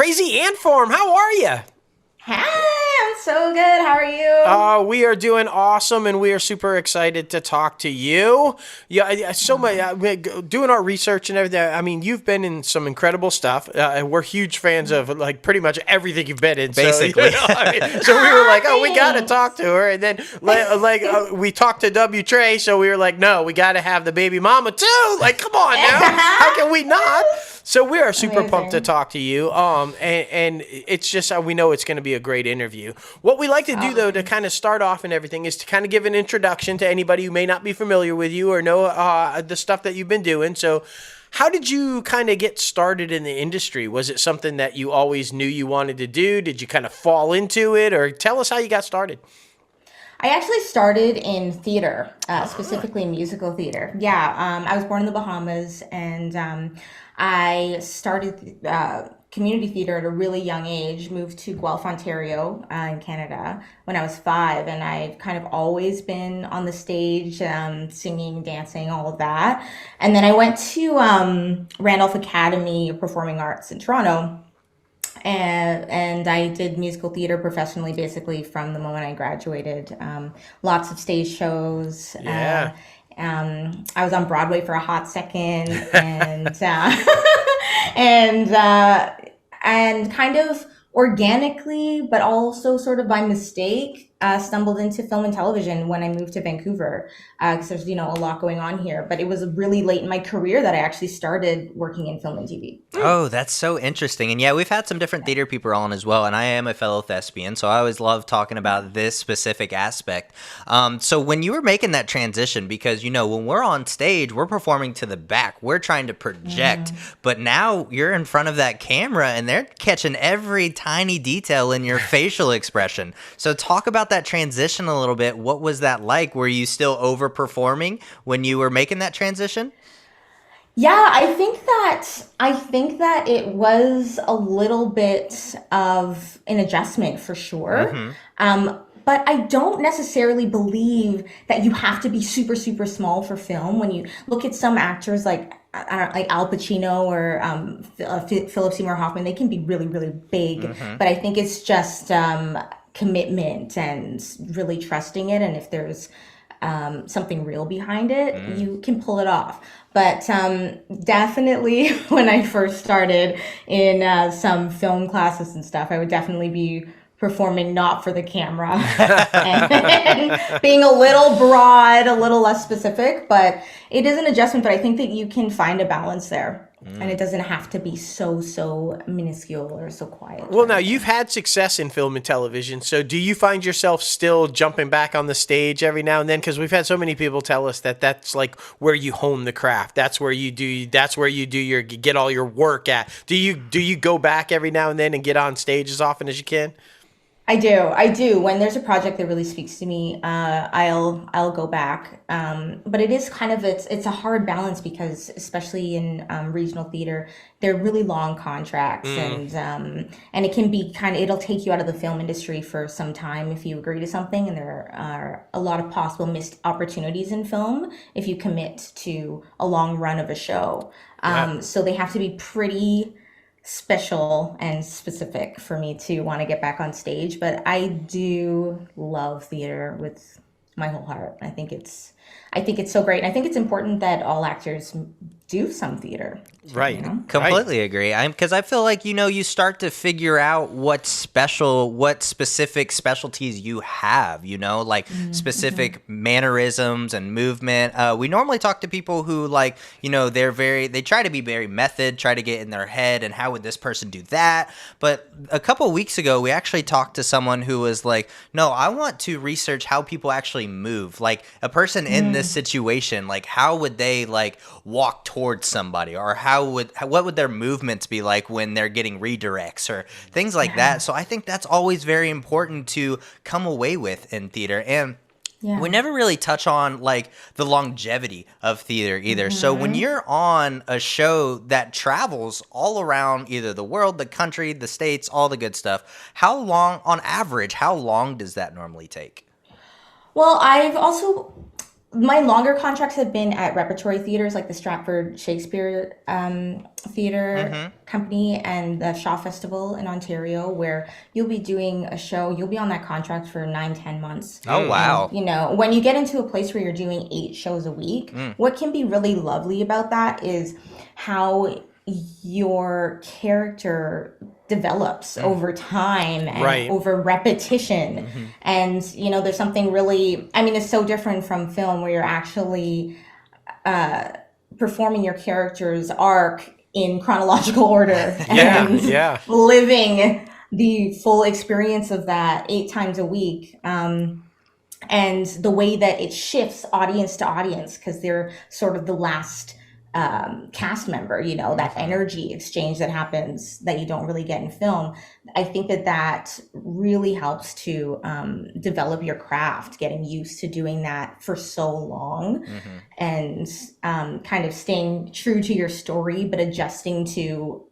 Crazy Ant Farm, how are you? Hi, I'm so good. How are you? We are doing awesome, and we are super excited to talk to you. So much doing our research and everything. I mean, you've been in some incredible stuff. And we're huge fans of like pretty much everything you've been in. Basically. So we were like, oh, we got to Thanks. talk to her, and then we talked to W Trey, so we were like, no, we got to have the baby mama too. Like, come on now, how can we not? So we are super pumped to Amazing. talk to you. And it's just we know it's going to be a great interview. What we like to do though to kind of start off and everything is to kind of give an introduction to anybody who may not be familiar with you or know the stuff that you've been doing. So, how did you kind of get started in the industry? Was it something that you always knew you wanted to do? Did you kind of fall into it, or tell us how you got started? I actually started in theater, specifically musical theater. Yeah, I was born in the Bahamas, and I started community theater at a really young age. Moved to Guelph, Ontario, in Canada when I was 5, and I've kind of always been on the stage, singing, dancing, all of that. And then I went to Randolph Academy of Performing Arts in Toronto. And I did musical theater professionally basically from the moment I graduated. Lots of stage shows. Yeah. I was on Broadway for a hot second, and and and kind of organically, but also sort of by mistake, stumbled into film and television when I moved to Vancouver, because there's a lot going on here. But it was really late in my career that I actually started working in film and TV. Oh, that's so interesting. And yeah, we've had some different theater people on as well. And I am a fellow thespian, so I always love talking about this specific aspect. So when you were making that transition, because, when we're on stage, we're performing to the back, we're trying to project. But now you're in front of that camera and they're catching every tiny detail in your facial expression. So talk about that transition a little bit. What was that like? Were you still overperforming when you were making that transition? Yeah, I think that it was a little bit of an adjustment for sure. But I don't necessarily believe that you have to be super, super small for film. When you look at some actors like I don't like Al Pacino or Philip Seymour Hoffman, they can be really, really big. But I think it's just commitment and really trusting it. And if there's something real behind it, you can pull it off. But definitely, when I first started in some film classes and stuff, I would definitely be performing not for the camera and being a little broad, a little less specific. But it is an adjustment. But I think that you can find a balance there. And it doesn't have to be so minuscule or so quiet. Well, now you've had success in film and television, so do you find yourself still jumping back on the stage every now and then? Because we've had so many people tell us that that's like where you hone the craft. That's where you do. That's where you do your get all your work at. Do you go back every now and then and get on stage as often as you can? I do. I do. When there's a project that really speaks to me, I'll go back. But it is kind of it's a hard balance because especially in regional theater, they're really long contracts and it can be it'll take you out of the film industry for some time if you agree to something, and there are a lot of possible missed opportunities in film if you commit to a long run of a show. Yeah. So they have to be pretty special and specific for me to want to get back on stage. But I do love theater with my whole heart. I think it's so great. And I think it's important that all actors do some theater. Right. You know? Completely agree. Because I feel like, you start to figure out what specific specialties you have, like specific mannerisms and movement. We normally talk to people who they try to be very method, try to get in their head and how would this person do that. But a couple weeks ago, we actually talked to someone who was like, no, I want to research how people actually move. Like a person in this situation, like how would they walk towards somebody, or what would their movements be like when they're getting redirects or things like that. So I think that's always very important to come away with in theater. And we never really touch on the longevity of theater either. So when you're on a show that travels all around either the world, the country, the states, all the good stuff, on average, how long does that normally take? Well, I've also my longer contracts have been at repertory theaters like the Stratford Shakespeare Theatre Company and the Shaw Festival in Ontario, where you'll be doing a show. You'll be on that contract for 9-10 months. Oh, wow. And, when you get into a place where you're doing 8 shows a week, what can be really lovely about that is how your character develops over time and over repetition. And, there's something really, it's so different from film where you're actually performing your character's arc in chronological order and living the full experience of that 8 times a week. And the way that it shifts audience to audience, because they're sort of the last cast member, that energy exchange that happens that you don't really get in film. I think that really helps to develop your craft, getting used to doing that for so long and kind of staying true to your story, but adjusting to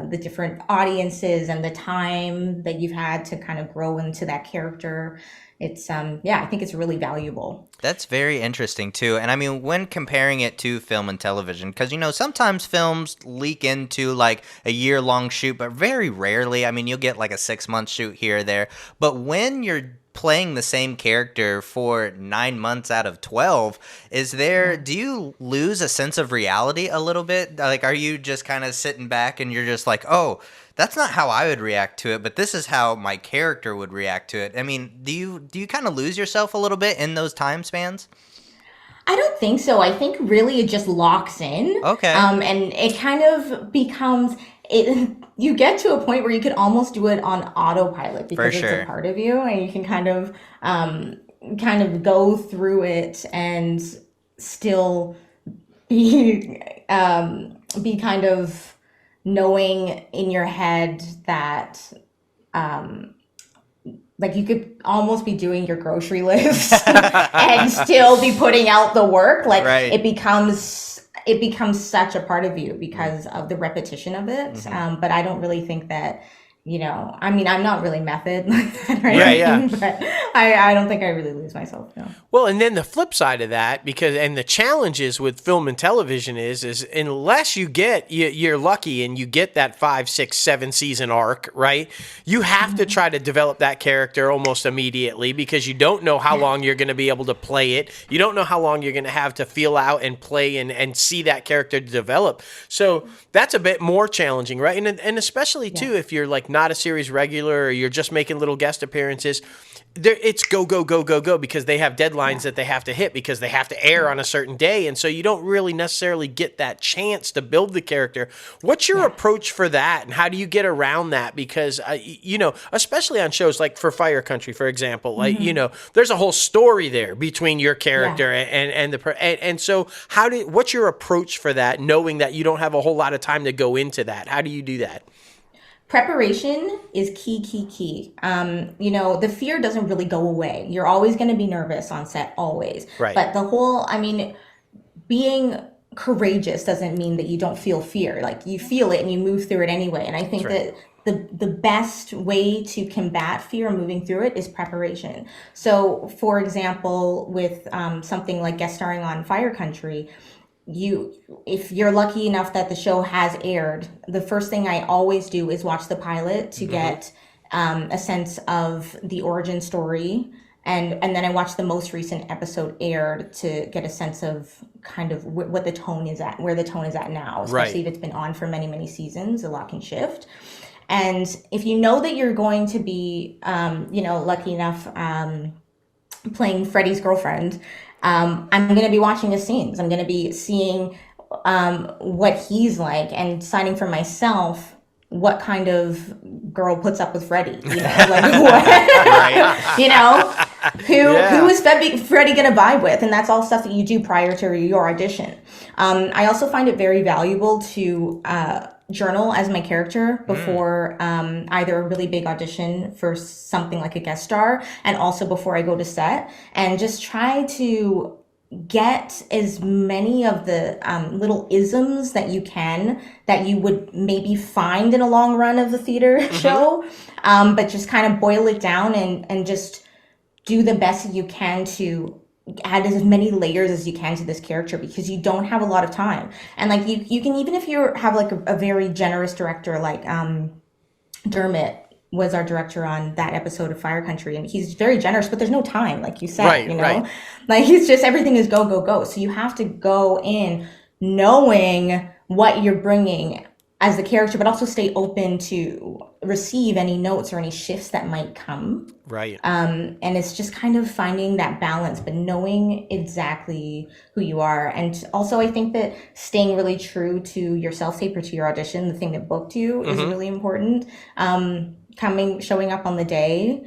the different audiences and the time that you've had to kind of grow into that character. It's I think it's really valuable. That's very interesting too. And when comparing it to film and television, because sometimes films leak into like a year-long shoot, but very rarely. You'll get like a 6-month shoot here or there. But when you're playing the same character for 9 months out of 12, do you lose a sense of reality a little bit? Like, are you just kind of sitting back and you're just like, oh, that's not how I would react to it, but this is how my character would react to it? Do you kind of lose yourself a little bit in those time spans? I don't think so. I think really it just locks in. Okay. And it kind of becomes you get to a point where you could almost do it on autopilot because it's a part of you, and you can kind of go through it and still be kind of knowing in your head that like you could almost be doing your grocery list and still be putting out the work. Like it becomes such a part of you because of the repetition of it. But I don't really think that, I'm not really method like that, right? But I don't think I really lose myself, no. Well, and then the flip side of that, and the challenges with film and television is unless you're lucky and you get that 5, 6, 7 season arc, right? You have to try to develop that character almost immediately because you don't know how long you're going to be able to play it. You don't know how long you're going to have to feel out and play and see that character develop. So that's a bit more challenging, right? And especially too, if you're like not a series regular or you're just making little guest appearances, it's go because they have deadlines that they have to hit because they have to air on a certain day, and so you don't really necessarily get that chance to build the character. What's your approach for that, and how do you get around that? Because especially on shows like for Fire Country, for example, like there's a whole story there between your character and so what's your approach for that, knowing that you don't have a whole lot of time to go into that? How do you do that? Preparation is key. The fear doesn't really go away. You're always going to be nervous on set, always. Right. But being courageous doesn't mean that you don't feel fear. Like, you feel it and you move through it anyway. And I think that the best way to combat fear moving through it is preparation. So, for example, with something like guest starring on Fire Country, if you're lucky enough that the show has aired, the first thing I always do is watch the pilot to get a sense of the origin story, and then I watch the most recent episode aired to get a sense of kind of what the tone is at, where the tone is at now, especially if it's been on for many, many seasons. A lot can shift. And if you know that you're going to be lucky enough playing Freddie's girlfriend, I'm going to be watching his scenes. I'm going to be seeing what he's like and deciding for myself what kind of girl puts up with Freddie. Like what? Who is Freddie going to vibe with? And that's all stuff that you do prior to your audition. I also find it very valuable to journal as my character before either a really big audition for something like a guest star, and also before I go to set, and just try to get as many of the little isms that you can that you would maybe find in a long run of the theater show, but just kind of boil it down and just do the best you can to add as many layers as you can to this character because you don't have a lot of time. And like you can, even if you have like a very generous director like Dermot was our director on that episode of Fire Country, and he's very generous, but there's no time, like you said, Right, you know, right. like he's just, everything is go, go, go. So you have to go in knowing what you're bringing as the character, but also stay open to receive any notes or any shifts that might come. Right. And it's just kind of finding that balance, but knowing exactly who you are. And also, I think that staying really true to yourself, tape or to your audition, the thing that booked you, is really important. Showing up on the day,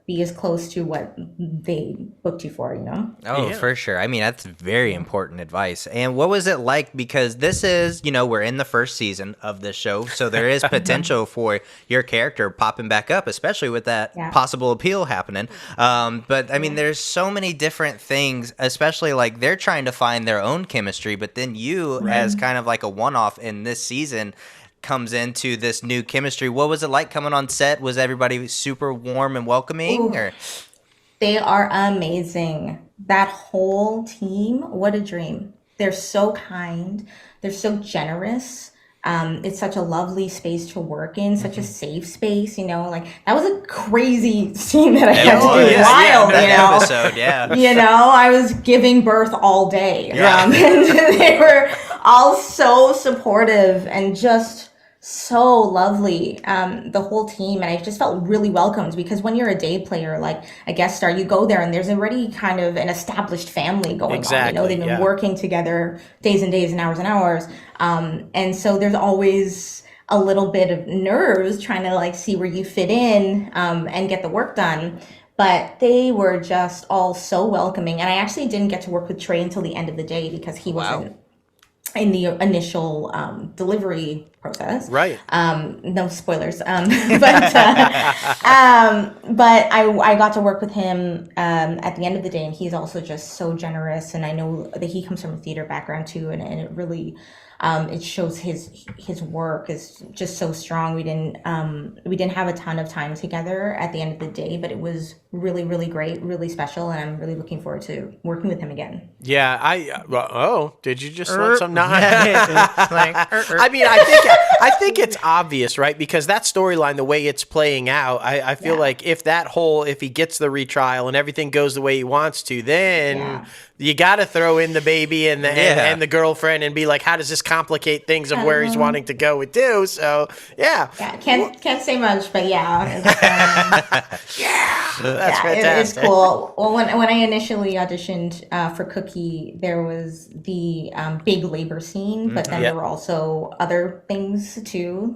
be as close to what they booked you for, you know? Oh, Yeah. for sure. I mean, that's very important advice. And what was it like? Because this is, we're in the first season of this show, so there is potential for your character popping back up, especially with that possible appeal happening. But I mean, there's so many different things, especially like they're trying to find their own chemistry, but then you, as kind of like a one-off in this season, comes into this new chemistry. What was it like coming on set? Was everybody super warm and welcoming? Or They are amazing. That whole team, what a dream. They're so kind. They're so generous. It's such a lovely space to work in, such a safe space, like that was a crazy scene that I had to do. Wild, episode, yeah. I was giving birth all day. And they were all so supportive and just so lovely, the whole team. And I just felt really welcomed because when you're a day player, like a guest star, you go there and there's already kind of an established family going on. They've been working together days and days and hours. And so there's always a little bit of nerves trying to like see where you fit in, and get the work done. But they were just all so welcoming. And I actually didn't get to work with Trey until the end of the day because he wasn't in the initial delivery process. Right. No spoilers. But I got to work with him at the end of the day, and he's also just so generous. And I know that he comes from a theater background too, and it really it shows his work is just so strong. We didn't have a ton of time together at the end of the day, but it was really, really great, really special, and I'm really looking forward to working with him again. Yeah, did you just let something? I mean, I think it's obvious, right? Because that storyline, the way it's playing out, I feel like if he gets the retrial and everything goes the way he wants to, then you got to throw in the baby and the girlfriend and be like, how does this complicate things of where he's wanting to go with do? So can't say much, but that's fantastic. It's cool. Well, when I initially auditioned for Cookie, there was the big labor scene, but then there were also other things too,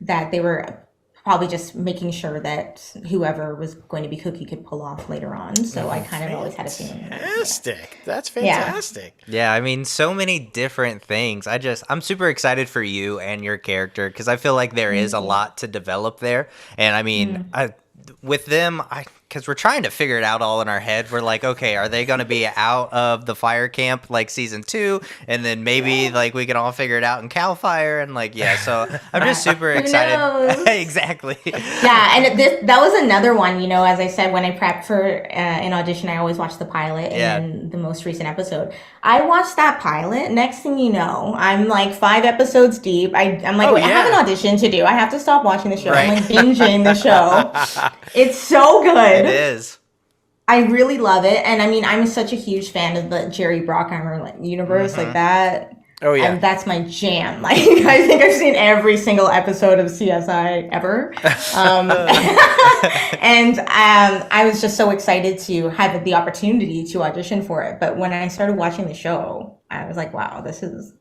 that they were probably just making sure that whoever was going to be Cookie could pull off later on. So I kind of always had a feeling. Fantastic. That's fantastic. Yeah, I mean, so many different things. I'm super excited for you and your character because I feel like there is a lot to develop there. And I mean, with them, because we're trying to figure it out all in our head. We're like, okay, are they going to be out of the fire camp like season 2? And then maybe like we can all figure it out in Cal Fire. And like, so I'm just super excited. Exactly. Yeah. And that was another one, as I said, when I prepped for an audition, I always watch the pilot and the most recent episode. I watched that pilot. Next thing you know, I'm like 5 episodes deep. I'm like, I have an audition to do. I have to stop watching the show. I'm like binging the show. It's so good. It is. I really love it. And I mean, I'm such a huge fan of the Jerry Bruckheimer universe, like that. Oh, yeah. And that's my jam. Like, I think I've seen every single episode of CSI ever. And I was just so excited to have the opportunity to audition for it. But when I started watching the show, I was like, wow, this is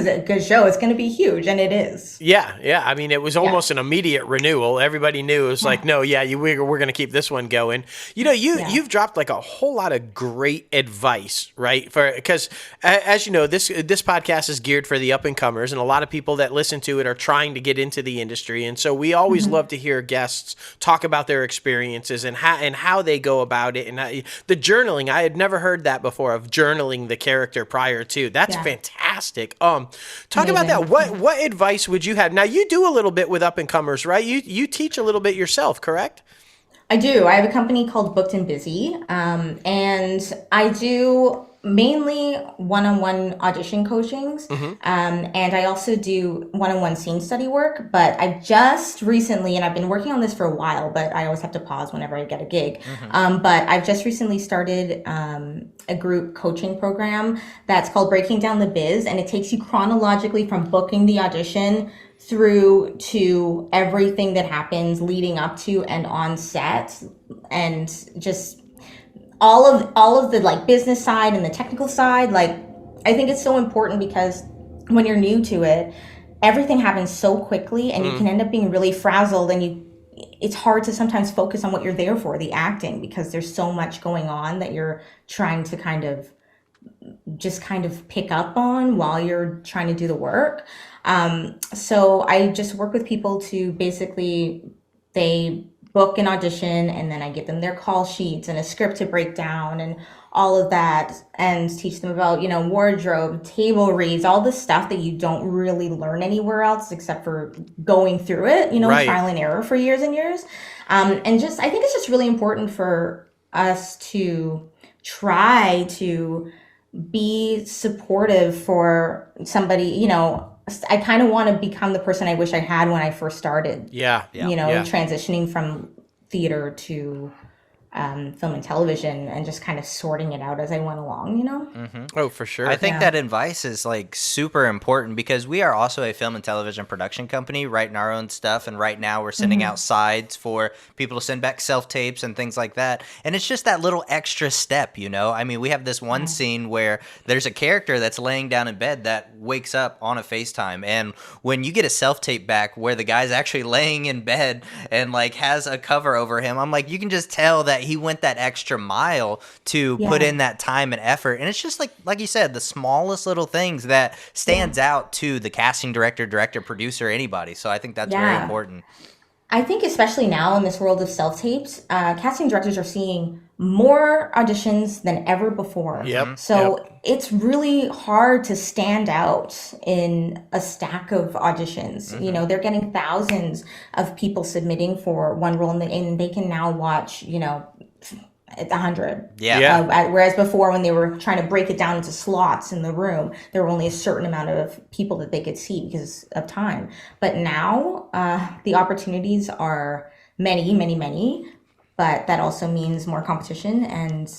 a good show. It's going to be huge, and it is. Yeah. I mean, it was almost an immediate renewal. Everybody knew it was like, no, we're going to keep this one going. You've dropped like a whole lot of great advice, right? Because as you know, this podcast is geared for the up and comers, and a lot of people that listen to it are trying to get into the industry. And so we always love to hear guests talk about their experiences and how they go about it. And the journaling, I had never heard that before, of journaling the character prior to. That's fantastic. Talk about that. What advice would you have? Now, you do a little bit with up and comers, right? You teach a little bit yourself, correct? I do. I have a company called Booked and Busy, and I do mainly one-on-one audition coachings, and I also do one-on-one scene study work. But I've just recently, and I've been working on this for a while, but I always have to pause whenever I get a gig. But I've just recently started a group coaching program that's called Breaking Down the Biz, and it takes you chronologically from booking the audition through to everything that happens leading up to and on set, and just all of the like business side and the technical side. Like, I think it's so important because when you're new to it, everything happens so quickly, and you can end up being really frazzled, and it's hard to sometimes focus on what you're there for, the acting, because there's so much going on that you're trying to kind of pick up on while you're trying to do the work. So I just work with people to basically, they book an audition, and then I give them their call sheets and a script to break down and all of that, and teach them about, wardrobe, table reads, all the stuff that you don't really learn anywhere else except for going through it, Right. trial and error for years and years. And just, I think it's just really important for us to try to be supportive for somebody. I kind of want to become the person I wish I had when I first started, Yeah. transitioning from theater to film and television, and just kind of sorting it out as I went along, Oh, for sure. I think that advice is like super important because we are also a film and television production company, writing our own stuff. And right now we're sending out sides for people to send back self-tapes and things like that. And it's just that little extra step, I mean, we have this one scene where there's a character that's laying down in bed that wakes up on a FaceTime. And when you get a self-tape back where the guy's actually laying in bed and like has a cover over him, I'm like, you can just tell that he went that extra mile to put in that time and effort. And it's just like you said, the smallest little things that stands out to the casting director, producer, anybody. So I think that's very important. I think especially now in this world of self-tapes, casting directors are seeing more auditions than ever before. So it's really hard to stand out in a stack of auditions. They're getting thousands of people submitting for one role, and they can now watch, 100. Whereas before, when they were trying to break it down into slots in the room, there were only a certain amount of people that they could see because of time. But now the opportunities are many, many, many. But that also means more competition, and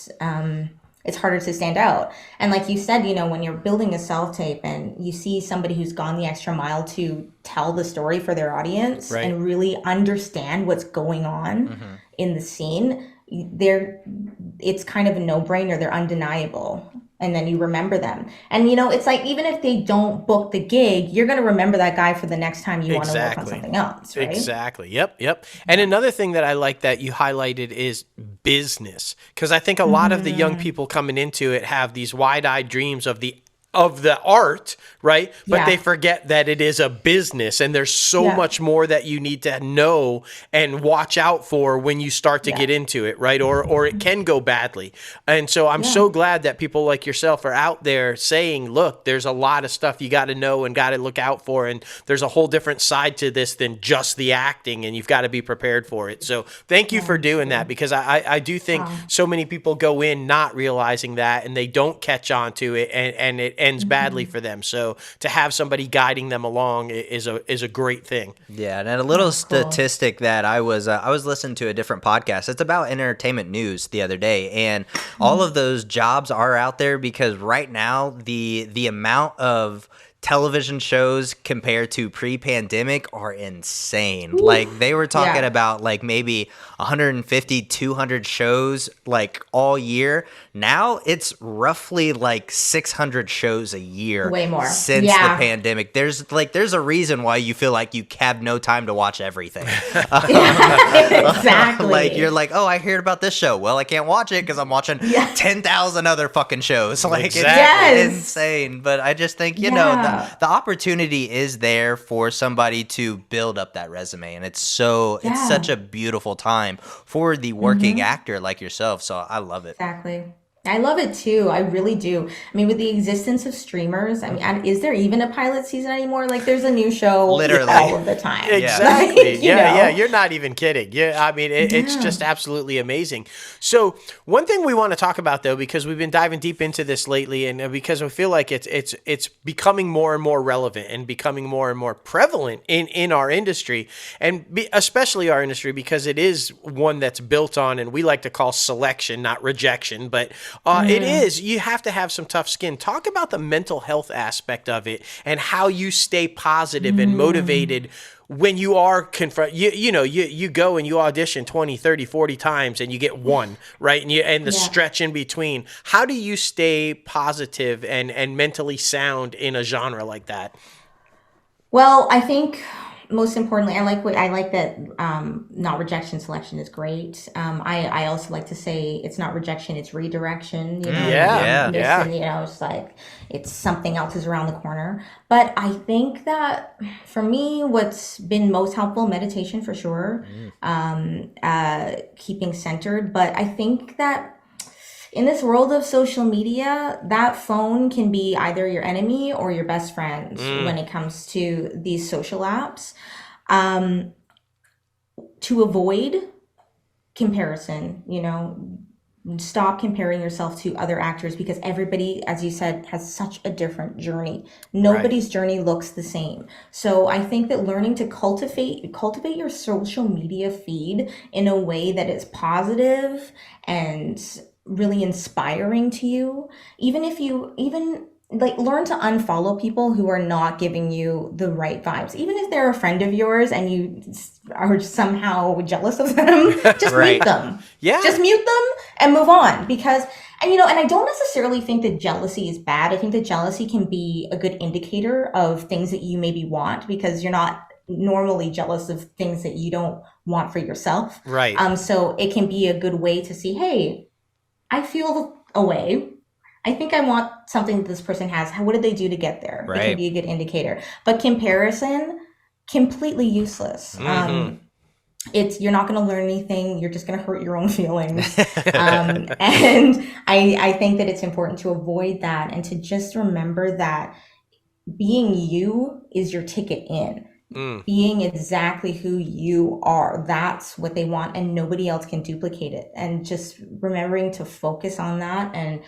it's harder to stand out. And like you said, when you're building a self-tape and you see somebody who's gone the extra mile to tell the story for their audience and really understand what's going on in the scene, it's kind of a no-brainer. They're undeniable. And then you remember them. And, it's like, even if they don't book the gig, you're going to remember that guy for the next time you want to work on something else, right? Exactly. Yep. And another thing that I like that you highlighted is business. Because I think a lot of the young people coming into it have these wide-eyed dreams of the art, right? But they forget that it is a business, and there's so much more that you need to know and watch out for when you start to get into it, right? Or it can go badly. And so I'm so glad that people like yourself are out there saying, look, there's a lot of stuff you got to know and got to look out for, and there's a whole different side to this than just the acting, and you've got to be prepared for it. So thank you for doing that, because I do think so many people go in not realizing that, and they don't catch on to it, and it ends badly for them. So to have somebody guiding them along is a great thing. Yeah, and a little statistic that I was listening to a different podcast. It's about entertainment news the other day, and all of those jobs are out there because right now the amount of television shows compared to pre-pandemic are insane. Like they were talking about like maybe 150, 200 shows like all year. Now it's roughly like 600 shows a year. Way more. Since the pandemic. There's a reason why you feel like you have no time to watch everything. Exactly. Like you're like, oh, I heard about this show. Well, I can't watch it because I'm watching 10,000 other fucking shows. Like it's insane. But I just think, you know, the opportunity is there for somebody to build up that resume, and it's such a beautiful time for the working actor like yourself. So I love it. Exactly. I love it too. I really do. I mean, with the existence of streamers, I mean, is there even a pilot season anymore? Like, there's a new show Literally. all of the time. Exactly. Like, Yeah. You're not even kidding. Yeah. I mean, it's Yeah. just absolutely amazing. So one thing we want to talk about though, because we've been diving deep into this lately, and because I feel like it's becoming more and more relevant and becoming more and more prevalent in our industry, and especially our industry, because it is one that's built on, and we like to call selection, not rejection, but it is. You have to have some tough skin. Talk about the mental health aspect of it and how you stay positive and motivated when you are you go and you audition 20, 30, 40 times and you get one, right? And the Yeah. stretch in between. How do you stay positive and mentally sound in a genre like that? Well, I think most importantly, I like that not rejection, selection is great. I also like to say it's not rejection, it's redirection. You know, Yeah, you yeah. listen, you know, it's like it's something else is around the corner. But I think that for me, what's been most helpful, meditation for sure, keeping centered. But I think that in this world of social media, that phone can be either your enemy or your best friend when it comes to these social apps. Um, to avoid comparison, you know, stop comparing yourself to other actors because everybody, as you said, has such a different journey. Nobody's journey looks the same. So I think that learning to cultivate your social media feed in a way that is positive and really inspiring to you, even if you even like learn to unfollow people who are not giving you the right vibes, even if they're a friend of yours and you are somehow jealous of them, just Right. mute them. Yeah. Just mute them and move on because and you know, and I don't necessarily think that jealousy is bad. I think that jealousy can be a good indicator of things that you maybe want because you're not normally jealous of things that you don't want for yourself. Right. So it can be a good way to see, hey, I feel a way. I think I want something that this person has. What did they do to get there? It Right. can be a good indicator. But comparison, completely useless. It's you're not going to learn anything. You're just going to hurt your own feelings. And I think that it's important to avoid that and to just remember that being you is your ticket in. Being exactly who you are. That's what they want, and nobody else can duplicate it. And just remembering to focus on that and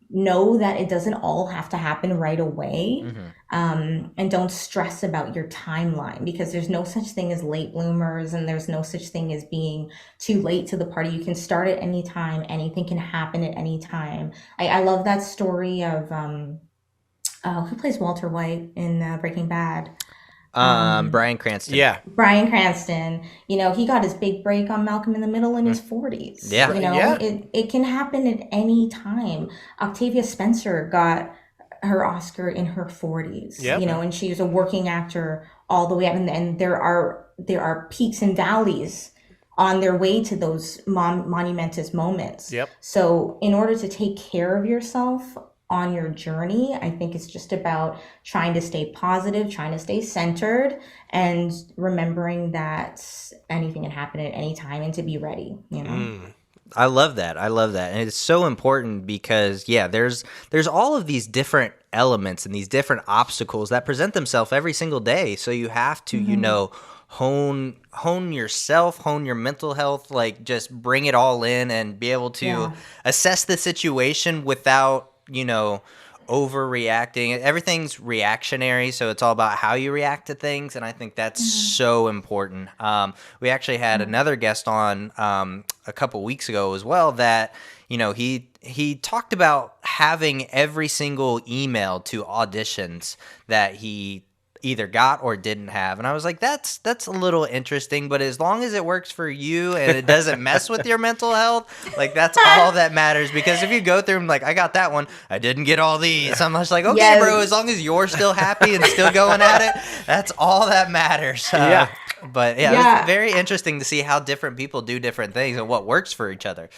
know that it doesn't all have to happen right away. And don't stress about your timeline because there's no such thing as late bloomers and there's no such thing as being too late to the party. You can start at any time. Anything can happen at any time. I love that story of who plays Walter White in Breaking Bad? Bryan Cranston. Yeah. Bryan Cranston, you know, he got his big break on Malcolm in the Middle in his 40s. Yeah. You know, Yeah. it can happen at any time. Octavia Spencer got her Oscar in her 40s, Yep. you know, and she was a working actor all the way up. And there are peaks and valleys on their way to those monumentous moments. Yep. So in order to take care of yourself on your journey, I think it's just about trying to stay positive, trying to stay centered, and remembering that anything can happen at any time and to be ready, you know? I love that. I love that. And it's so important because there's all of these different elements and these different obstacles that present themselves every single day. So you have to, you know, hone yourself, hone your mental health, like just bring it all in and be able to assess the situation without, you know, overreacting. Everything's reactionary, so it's all about how you react to things, and I think that's so important. We actually had another guest on a couple weeks ago as well that, you know, he talked about having every single email to auditions that he either got or didn't have, and I was like, that's a little interesting, but as long as it works for you and it doesn't mess with your mental health, like that's all that matters. Because if you go through and like, I got that one, I didn't get all these, I'm just like, okay, Yes. bro, as long as you're still happy and still going at it, that's all that matters. Yeah. But it was very interesting to see how different people do different things and what works for each other.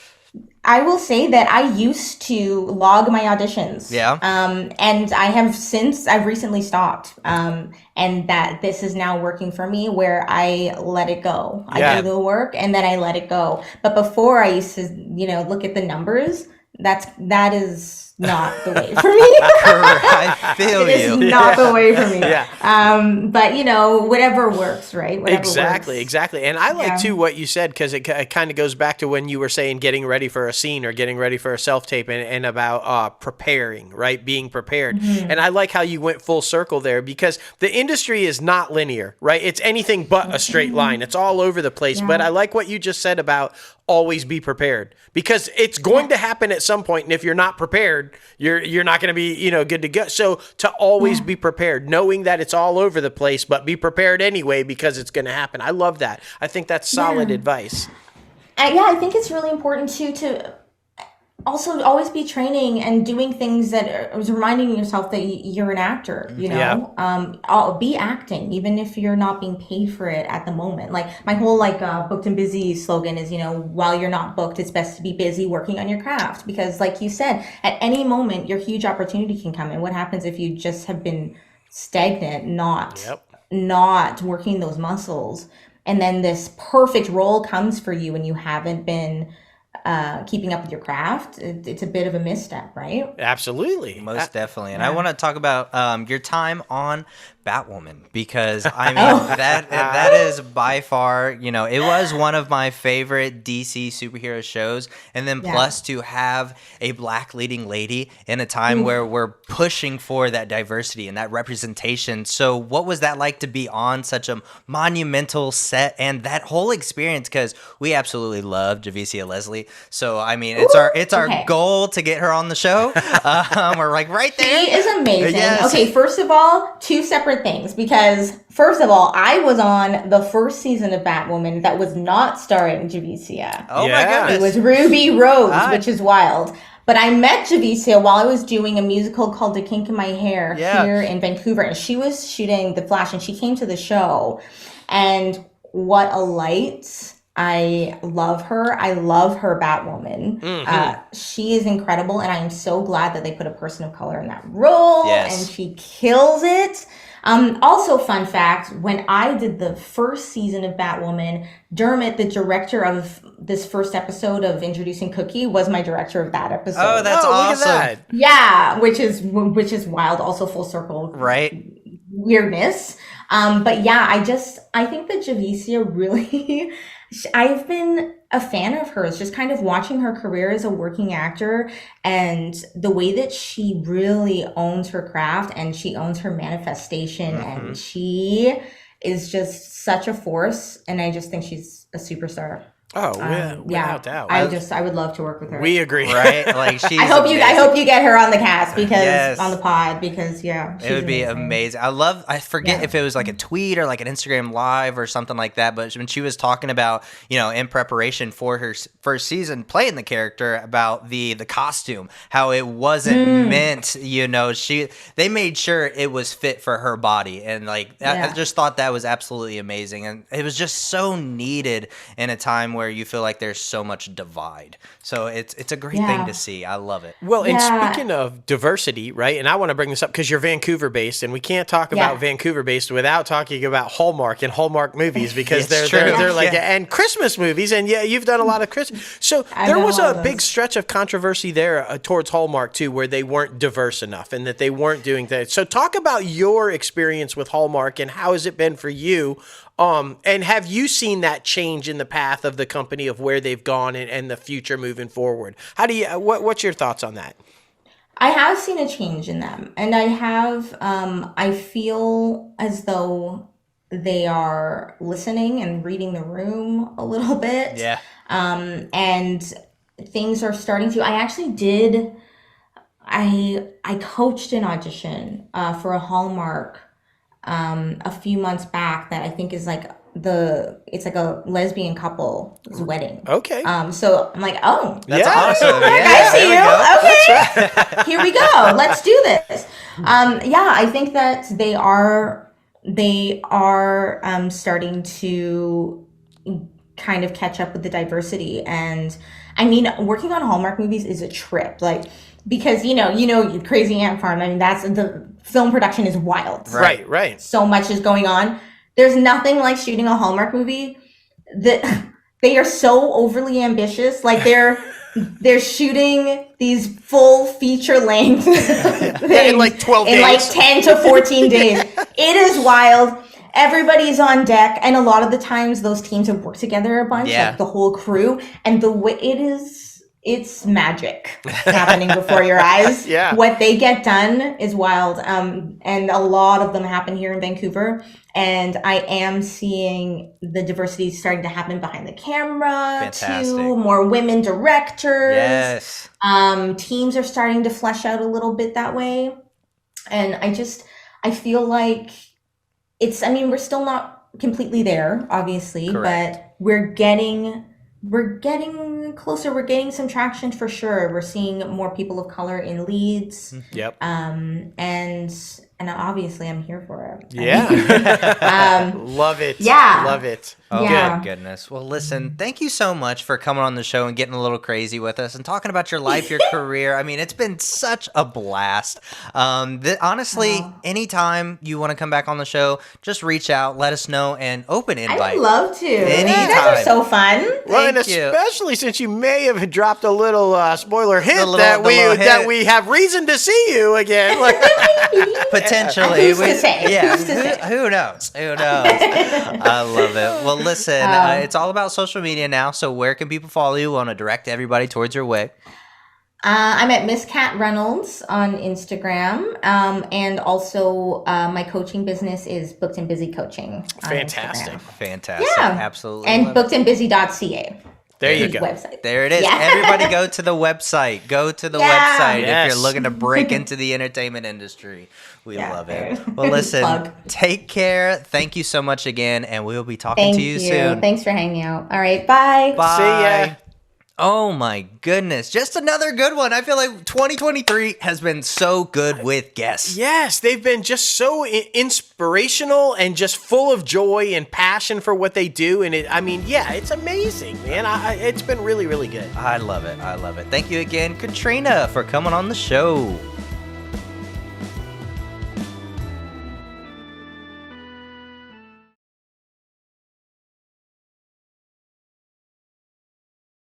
I will say that I used to log my auditions. Yeah. And I've recently stopped. And that this is now working for me where I let it go. Yeah. I do the work and then I let it go. But before I used to, you know, look at the numbers that is not the way for me. I feel It is you. not the way for me. Yeah. But whatever works, right? Whatever Exactly, works. exactly. And I like Yeah. too what you said, because it kind of goes back to when you were saying getting ready for a scene or getting ready for a self tape, and about preparing, right? Being prepared. And I like how you went full circle there, because the industry is not linear, right? It's anything but a straight line. It's all over the place. Yeah. But I like what you just said about always be prepared, because it's going to happen at some point, and if you're not prepared, you're not going to be good to go. So to always be prepared, knowing that it's all over the place, but be prepared anyway, because it's going to happen. I love that. I think that's solid advice. I think it's really important too to also always be training and doing things that is reminding yourself that you're an actor, be acting, even if you're not being paid for it at the moment. Like my whole booked and busy slogan is, while you're not booked, it's best to be busy working on your craft, because like you said, at any moment, your huge opportunity can come. And what happens if you just have been stagnant, not working those muscles, and then this perfect role comes for you and you haven't been keeping up with your craft? It's a bit of a misstep, right? Absolutely. Most definitely. And I want to talk about your time on Batwoman, because I mean that is by far, it was one of my favorite DC superhero shows, and then plus to have a black leading lady in a time where we're pushing for that diversity and that representation. So what was that like to be on such a monumental set and that whole experience? Because we absolutely love Javicia Leslie. So I mean, it's our goal to get her on the show. We're like right there. She is amazing. Yes. Okay, first of all, two separate things, because first of all, I was on the first season of Batwoman that was not starring Javicia. Oh my goodness. It was Ruby Rose, which is wild. But I met Javicia while I was doing a musical called The Kink in My Hair here in Vancouver, and she was shooting The Flash, and she came to the show, and what a light. I love her. I love her Batwoman. She is incredible, and I am so glad that they put a person of color in that role, and she kills it. Also, fun fact, when I did the first season of Batwoman, Dermot, the director of this first episode of Introducing Cookie, was my director of that episode. Oh, that's awesome. Look at that. Yeah, which is wild. Also full circle. Right. Weirdness. But yeah, I think that Javicia really, I've been a fan of hers, just kind of watching her career as a working actor and the way that she really owns her craft and she owns her manifestation, and she is just such a force, and I just think she's a superstar. Oh, without doubt. I would love to work with her. We agree. Right? Like she's I hope amazing. you get her on the cast, because on the pod, because it would be amazing. I forget if it was like a tweet or like an Instagram live or something like that, but when she was talking about, in preparation for her first season playing the character, about the costume, how it wasn't meant, they made sure it was fit for her body, and I just thought that was absolutely amazing, and it was just so needed in a time where you feel like there's so much divide. So it's a great thing to see. I love it. Well, and speaking of diversity, right? And I want to bring this up because you're Vancouver based, and we can't talk about Vancouver based without talking about Hallmark and Hallmark movies, because they're like and Christmas movies, and you've done a lot of Christmas. So there was a big stretch of controversy there towards Hallmark too, where they weren't diverse enough and that they weren't doing that. So talk about your experience with Hallmark and how has it been for you? And have you seen that change in the path of the company, of where they've gone and the future moving forward? How do you, what's your thoughts on that? I have seen a change in them, and I feel as though they are listening and reading the room a little bit. Yeah. And things are starting to, I coached an audition, for a Hallmark, a few months back, that I think is it's like a lesbian couple's wedding. Okay. So I'm like, oh, That's awesome. I see you. Okay. Here we go. Let's do this. I think that they are starting to kind of catch up with the diversity. And I mean, working on Hallmark movies is a trip. Because Crazy Ant Farm, I mean, that's the film production is wild. Right. So much is going on. There's nothing like shooting a Hallmark movie. That they are so overly ambitious. Like they're they're shooting these full feature length in like 12 in days. like 10 to 14 days. It is wild. Everybody's on deck, and a lot of the times those teams have worked together a bunch, Yeah. like the whole crew, and the way it's magic happening before your eyes. Yeah. What they get done is wild. And a lot of them happen here in Vancouver. And I am seeing the diversity starting to happen behind the camera Fantastic. too. More women directors. Yes. Teams are starting to flesh out a little bit that way. And I feel like we're still not completely there, obviously, Correct. but we're getting closer. We're getting some traction for sure. We're seeing more people of color in leads. Yep. And obviously I'm here for it. Yeah. Love it. Yeah. Love it. Oh, Yeah. my goodness. Well, listen, thank you so much for coming on the show and getting a little crazy with us and talking about your life, your career. I mean, it's been such a blast. Honestly, anytime you want to come back on the show, just reach out, let us know, and open I invite. would love to. Anytime. You guys are so fun. Well, and Thank you. especially since you may have dropped a little spoiler hint The little that hint. we have reason to see you again. Potentially. Who's to say? Yeah. Who's to say? Who knows? Who knows? I love it. Well, listen, it's all about social media now. So where can people follow you? We want to direct everybody towards your way. I'm at Miss Kat Reynolds on Instagram. And also my coaching business is Booked and Busy Coaching on Fantastic. Instagram. Fantastic. Yeah. Absolutely. And love it. bookedandbusy.ca. There you is go. Website. There it is. Yeah. Everybody go to the website. Go to the Yeah. website Yes. if you're looking to break into the entertainment industry. We Yeah. love it. Well, listen, Plug. take care. Thank you so much again, and we'll be talking Thank to you you. soon. Thanks for hanging out. All right. Bye. Bye. See ya. Oh my goodness. Just another good one. I feel like 2023 has been so good with guests. Yes, they've been just so inspirational and just full of joy and passion for what they do. And it's amazing, man. It's been really, really good. I love it. I love it. Thank you again, Katrina, for coming on the show.